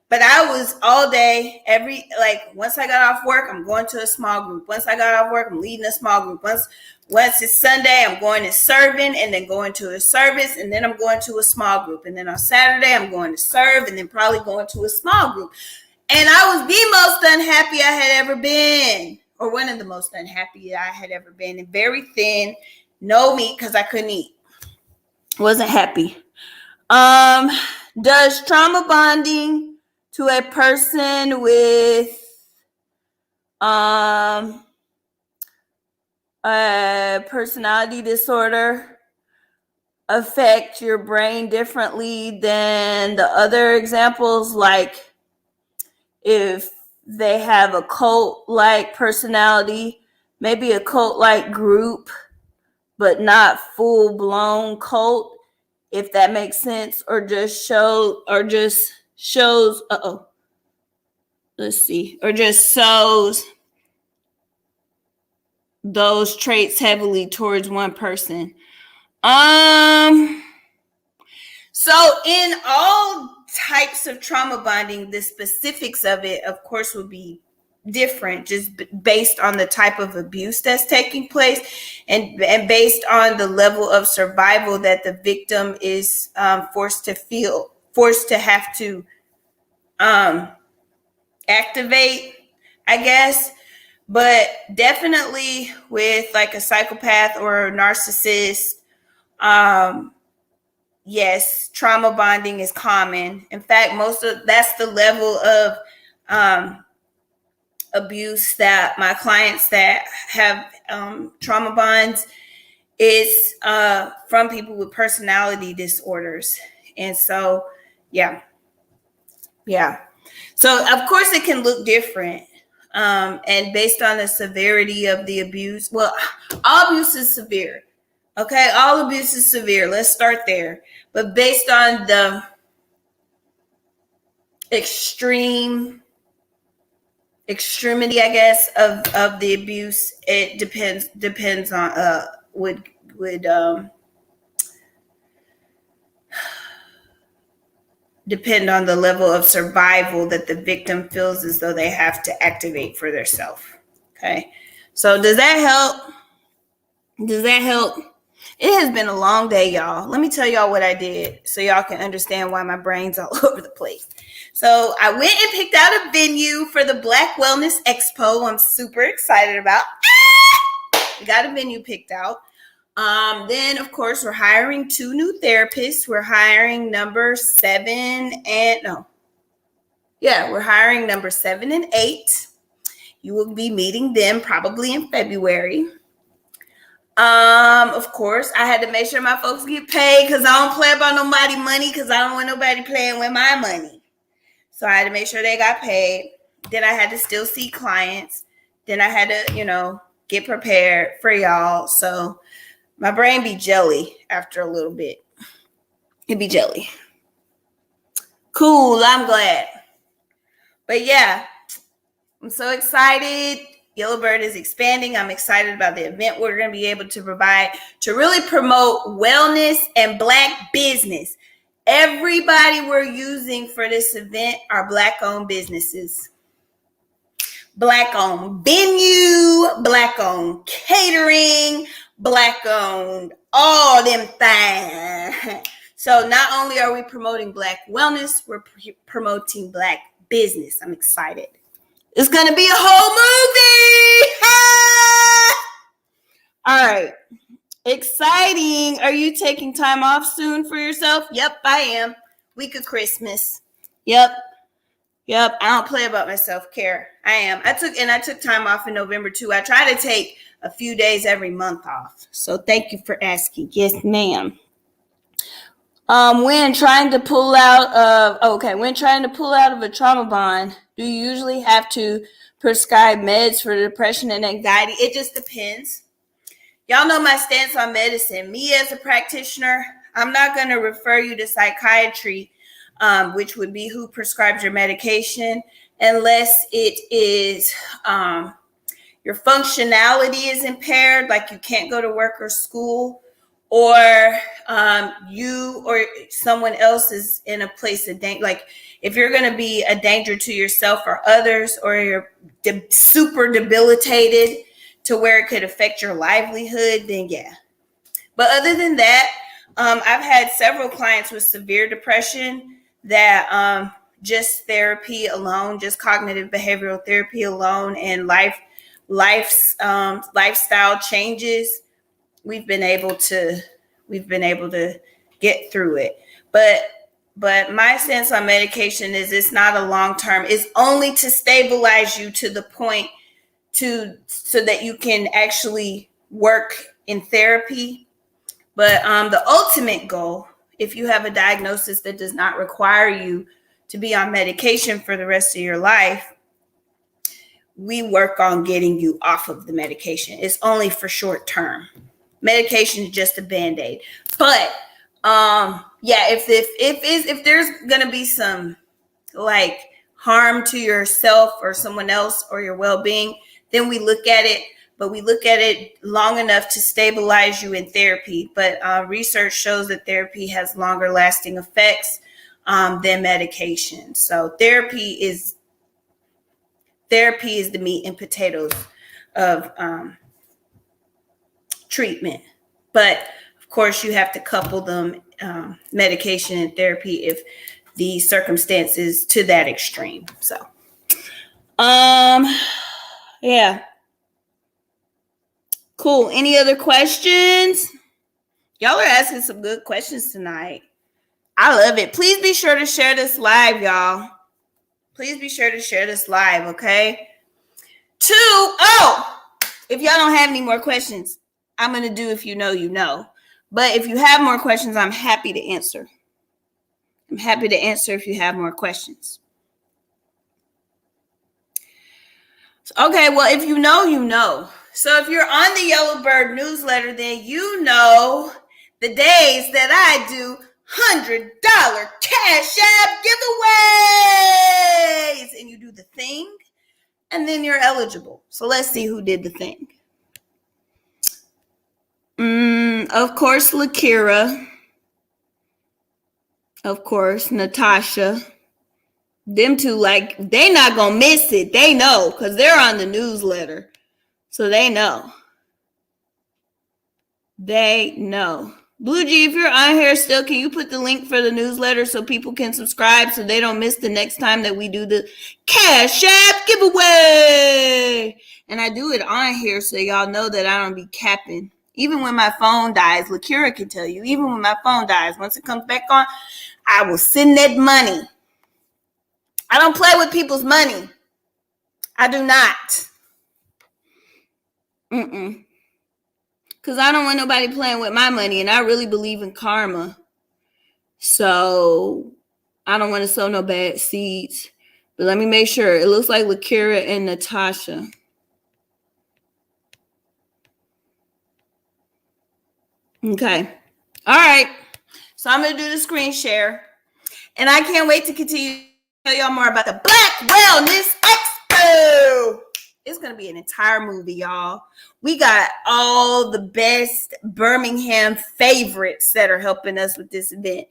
But I was all day, once I got off work, I'm going to a small group. Once I got off work, I'm leading a small group. Once it's Sunday, I'm going and serving, and then going to a service, and then I'm going to a small group. And then on Saturday, I'm going to serve, and then probably going to a small group. And I was the most unhappy I had ever been. Or one of the most unhappy I had ever been, and very thin, no meat because I couldn't eat. Wasn't happy. Does trauma bonding to a person with a personality disorder affect your brain differently than the other examples? Like if they have a cult-like personality, maybe a cult-like group, but not full-blown cult, if that makes sense, or just shows those traits heavily towards one person. So in all types of trauma bonding, the specifics of it, of course, would be different, just based on the type of abuse that's taking place, and based on the level of survival that the victim is forced to have to activate, I guess. But definitely with like a psychopath or a narcissist, yes, trauma bonding is common. In fact, that's the level of abuse that my clients that have trauma bonds is from people with personality disorders. And so, yeah. So of course it can look different. And based on the severity of the abuse, well, all abuse is severe. Okay, all abuse is severe. Let's start there. But based on the extremity, I guess, of the abuse, it depends on would depend on the level of survival that the victim feels as though they have to activate for themselves. Okay, so does that help? It has been a long day, y'all. Let me tell y'all what I did so y'all can understand why my brain's all over the place. So I went and picked out a venue for the Black Wellness Expo. I'm super excited about. Got a venue picked out. Then, of course, we're hiring 2 new therapists. We're hiring number 7 and we're hiring number 7 and 8. You will be meeting them probably in February. Of course, I had to make sure my folks get paid because I don't play about nobody's money because I don't want nobody playing with my money. So I had to make sure they got paid. Then I had to still see clients. Then I had to, get prepared for y'all. So my brain be jelly after a little bit. It be jelly. Cool, I'm glad. But yeah, I'm so excited. Yellowbird is expanding. I'm excited about the event we're going to be able to provide to really promote wellness and Black business. Everybody we're using for this event are Black-owned businesses. Black-owned venue, Black-owned catering, Black-owned all them things. So not only are we promoting Black wellness, we're promoting Black business. I'm excited. It's going to be a whole movie. All right. Exciting. Are you taking time off soon for yourself? Yep, I am. Week of Christmas. Yep. I don't play about my self-care. I am. I took time off in November too. I try to take a few days every month off. So thank you for asking. Yes, ma'am. When trying to pull out of a trauma bond, do you usually have to prescribe meds for depression and anxiety? It just depends. Y'all know my stance on medicine. Me as a practitioner, I'm not going to refer you to psychiatry, which would be who prescribes your medication, unless it is your functionality is impaired, like you can't go to work or school, or you or someone else is in a place of danger. Like if you're going to be a danger to yourself or others, or you're super debilitated to where it could affect your livelihood, then yeah. But other than that, I've had several clients with severe depression that just therapy alone, just cognitive behavioral therapy alone, and lifestyle changes, we've been able to get through it. But my sense on medication is it's not a long term. It's only to stabilize you to the point so that you can actually work in therapy. But the ultimate goal, if you have a diagnosis that does not require you to be on medication for the rest of your life, we work on getting you off of the medication. It's only for short term. Medication is just a Band-Aid. But if there's gonna be some like harm to yourself or someone else or your well-being, then we look at it. But we look at it long enough to stabilize you in therapy. But research shows that therapy has longer lasting effects than medication. So therapy is the meat and potatoes of treatment. But of course, you have to couple them, medication and therapy, if the circumstances to that extreme. So, yeah. Cool. Any other questions? Y'all are asking some good questions tonight. I love it. Please be sure to share this live, y'all. Please be sure to share this live, okay? If y'all don't have any more questions, I'm going to do if you know, you know. But if you have more questions, I'm happy to answer. I'm happy to answer if you have more questions. Okay, well, if you know, you know. So if you're on the Yellowbird newsletter, then you know the days that I do $100 Cash App giveaways. And you do the thing, and then you're eligible. So let's see who did the thing. Of course, Lakira. Of course, Natasha. Them two, like, they not gonna miss it. They know, because they're on the newsletter. So they know. they know. Blue G, if you're on here still, can you put the link for the newsletter so people can subscribe so they don't miss the next time that we do the Cash App giveaway? And I do it on here so y'all know that I don't be capping. Even when my phone dies, Lakira can tell you, even when my phone dies, once it comes back on, I will send that money. I don't play with people's money. I do not. Because I don't want nobody playing with my money, and I really believe in karma. So I don't want to sow no bad seeds. But let me make sure. It looks like Lakira and Natasha. Okay. All right. So I'm going to do the screen share. And I can't wait to continue to tell y'all more about the Black Wellness Expo. It's going to be an entire movie, y'all. We got all the best Birmingham favorites that are helping us with this event.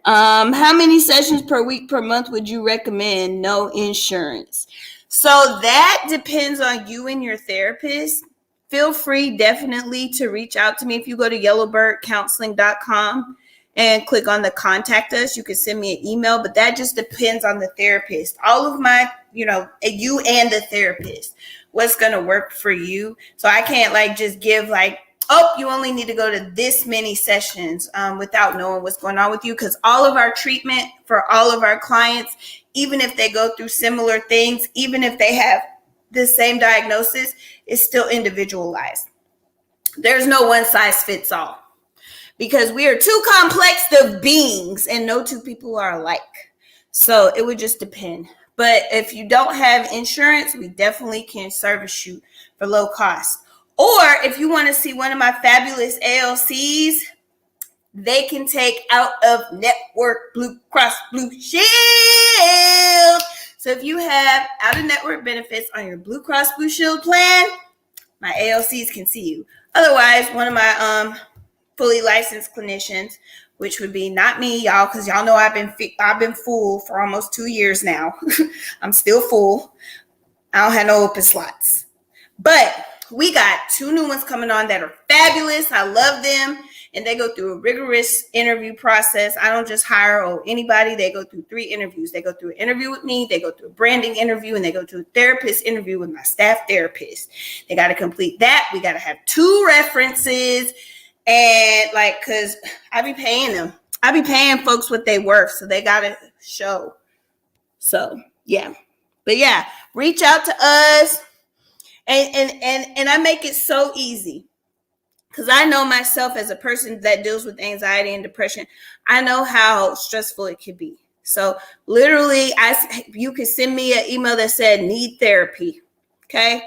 How many sessions per week, per month would you recommend? No insurance. So that depends on you and your therapist. Feel free definitely to reach out to me. If you go to yellowbirdcounseling.com and click on the contact us, you can send me an email, but that just depends on the therapist. All of my, you and the therapist, what's going to work for you. So I can't just give you only need to go to this many sessions without knowing what's going on with you. Because all of our treatment for all of our clients, even if they go through similar things, even if they have the same diagnosis, is still individualized. There's no one size fits all. Because we are two complex of beings and no two people are alike. So it would just depend. But if you don't have insurance, we definitely can service you for low cost. Or if you want to see one of my fabulous ALCs, they can take out of network Blue Cross Blue Shield. So if you have out of network benefits on your Blue Cross Blue Shield plan, my ALCs can see you. Otherwise, one of my fully licensed clinicians, which would be not me, y'all, because y'all know I've been full for almost 2 years now. I'm still full. I don't have no open slots. But we got 2 new ones coming on that are fabulous. I love them. And they go through a rigorous interview process. I don't just hire anybody. They go through 3 interviews. They go through an interview with me. They go through a branding interview. And they go to a therapist interview with my staff therapist. They got to complete that. We got to have 2 references. And because I be paying them. I be paying folks what they worth. So they got to show. So, yeah. But, yeah, reach out to us. And I make it so easy. Because I know myself as a person that deals with anxiety and depression. I know how stressful it can be. So, literally, you can send me an email that said, need therapy. Okay?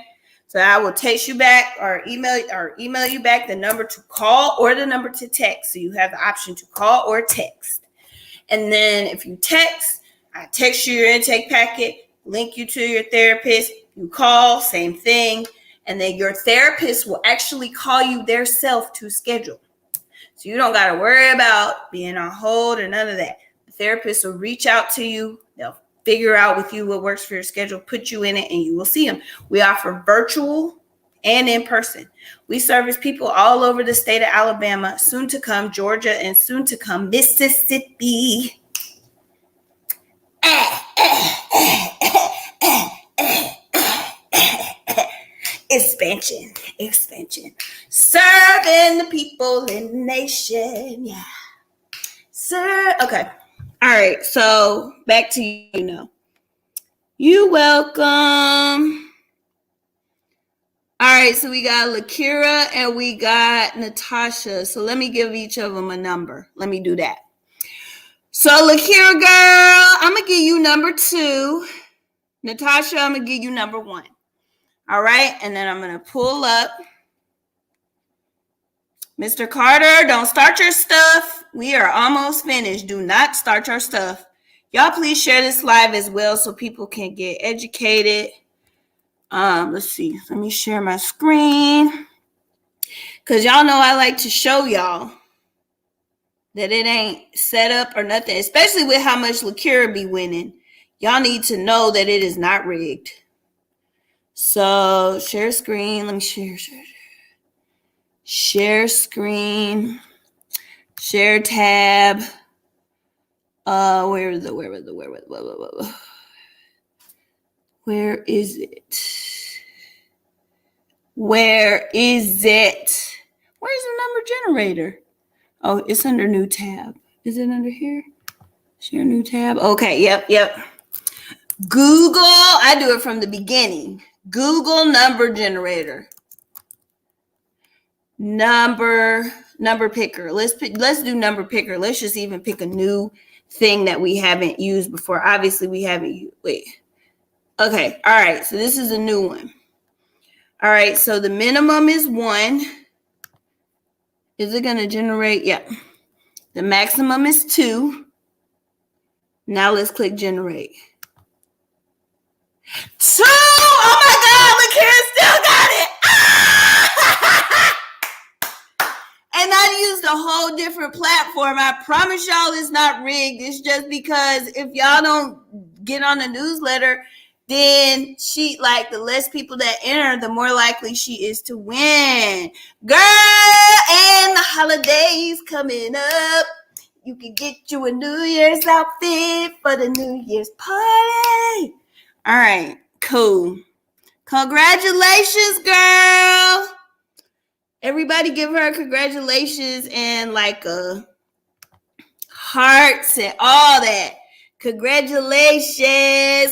So I will text you back or email you back the number to call or the number to text. So you have the option to call or text. And then if you text, I text you your intake packet, link you to your therapist. You call, same thing. And then your therapist will actually call you theirself to schedule. So you don't got to worry about being on hold or none of that. The therapist will reach out to you. They'll figure out with you what works for your schedule, put you in it, and you will see them. We offer virtual and in person. We service people all over the state of Alabama, soon to come Georgia, and soon to come Mississippi. Expansion. Serving the people in the nation. Yeah. Sir. Okay. All right, so back to you now. You're welcome. All right, so we got Lakira and we got Natasha. So let me give each of them a number. Let me do that. So Lakira girl, I'm going to give you number 2. Natasha, I'm going to give you number 1. All right, and then I'm going to pull up. Mr. Carter, don't start your stuff. We are almost finished. Do not start your stuff. Y'all please share this live as well so people can get educated. Let's see. Let me share my screen. Because y'all know I like to show y'all that it ain't set up or nothing, especially with how much Lakira be winning. Y'all need to know that it is not rigged. So share screen. Let me share. share screen, share tab. Where is it? Where is it? Where's the number generator? Oh, it's under new tab. Is it under here? Share new tab. Okay, yep. Google, I do it from the beginning. Google number generator. Number picker. Let's do number picker. Let's just even pick a new thing that we haven't used before. Obviously, we haven't used. Wait. Okay. All right. So this is a new one. All right. So the minimum is 1. Is it going to generate? Yeah. The maximum is 2. Now let's click generate. 2! Oh my God, LaKara still got it. And I used a whole different platform. I promise y'all it's not rigged. It's just because if y'all don't get on the newsletter, then the less people that enter, the more likely she is to win. Girl, and the holidays coming up. You can get you a New Year's outfit for the New Year's party. All right, cool. Congratulations, girl. Everybody give her congratulations and hearts and all that. Congratulations.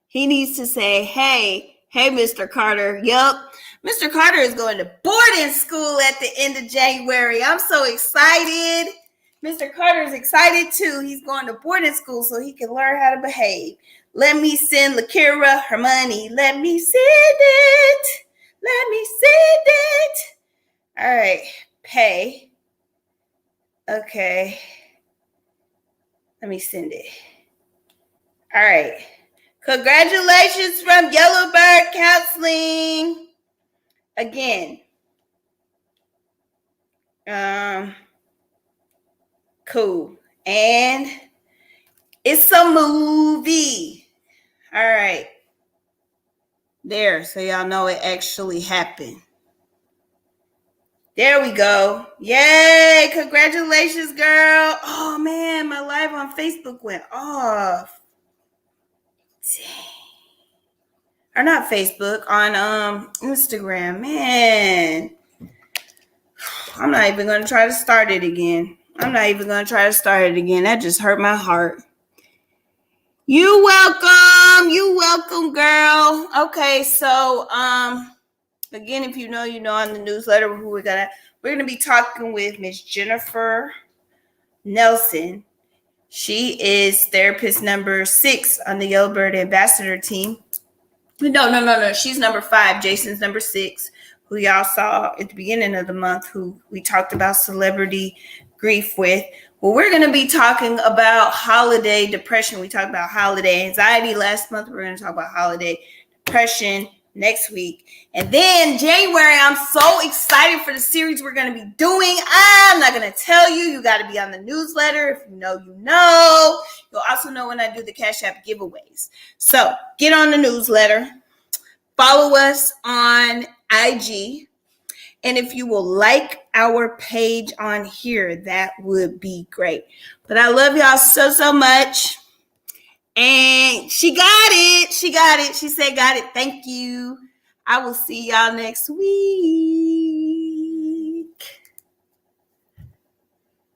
He needs to say, hey, Mr. Carter. Yup. Mr. Carter is going to boarding school at the end of January. I'm so excited. Mr. Carter is excited too. He's going to boarding school so he can learn how to behave. Let me send LaKara her money. Let me send it. All right. Pay. Okay. Let me send it. All right. Congratulations from Yellowbird Counseling. Again. Cool. And it's a movie. All right. There. So y'all know it actually happened. There we go. Yay. Congratulations, girl. Oh, man. My live on Facebook went off. Dang. Or not Facebook. On Instagram. Man. I'm not even going to try to start it again. That just hurt my heart. You welcome, girl. Okay, so again, if you know on the newsletter who we're gonna be talking with Miss Jennifer Nelson. She is therapist number 6 on the Yellowbird Ambassador team. No. She's number 5. Jason's number 6, who y'all saw at the beginning of the month, who we talked about celebrity grief with. Well, we're going to be talking about holiday depression. We talked about holiday anxiety last month. We're going to talk about holiday depression next week. And then January, I'm so excited for the series we're going to be doing. I'm not going to tell you. You got to be on the newsletter. If you know, you know. You'll also know when I do the Cash App giveaways. So get on the newsletter. Follow us on IG. And if you will like our page on here, that would be great. But I love y'all so much. And she got it. She said, got it. Thank you. I will see y'all next week.